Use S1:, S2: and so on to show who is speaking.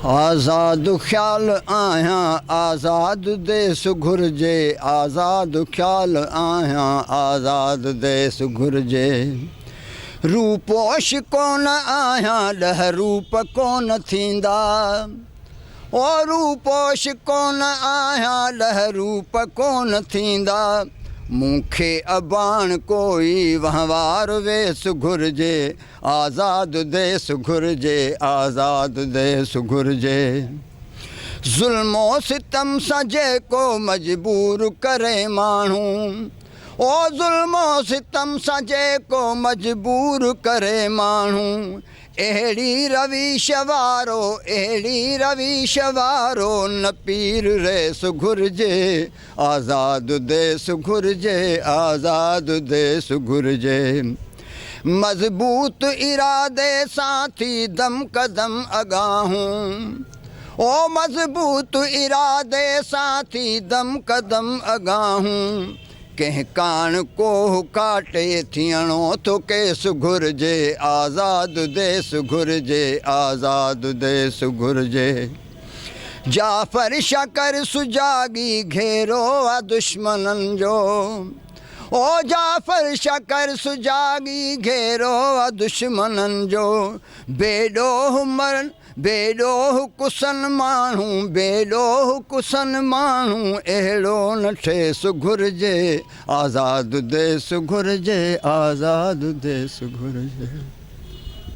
S1: आज़ाद ख्याल आहियां आज़ाद देश घुर्जे, आज़ाद ख्याल आहियां आज़ाद देश घुर्जे। रूपोश कोन आहियां ॾह रूप कोन थींदा, ओ रूपोश कोन आहियां ॾह रूप कोन थींदा। मूंखे अबाण कोई वहिंवार वेस घुर्जे, आज़ाद देश घुर्जे, आज़ाद देश घुर्जे। ज़ुल्मो सितम सां जेको मजबूर करे माण्हू, ओ ज़ुल्मो सितम सां जेको मजबूर करे माण्हू। अहिड़ी रवीश वारो, अहिड़ी रवीश वारो न पीर रेस घुर्जे, आज़ाद देश घुर्जे, आज़ाद देश घुर्जे। मज़बूत इरादे सां थी दम कदम अगाहूं, ओ मज़बूत इरादे सां थी दम कदम अगाहूं। कंहिं कान कोह काटे थियणो थो केस घुर्जे, आज़ाद देश घुर्जे, आज़ाद देश घुर्जे। जाफ़र शकर सुजागी घेरो आहे दुश्मननि जो, ओ जाफ़र शकर सुजागी घेरो आहे दुश्मननि जो। बेॾोह मरन बेॾोह कुसन माण्हू, बेॾोह कुसन माण्हू अहिड़ो न ठेस घुर्जे, आज़ाद देश घुर्जे, आज़ाद देश घुर्जे।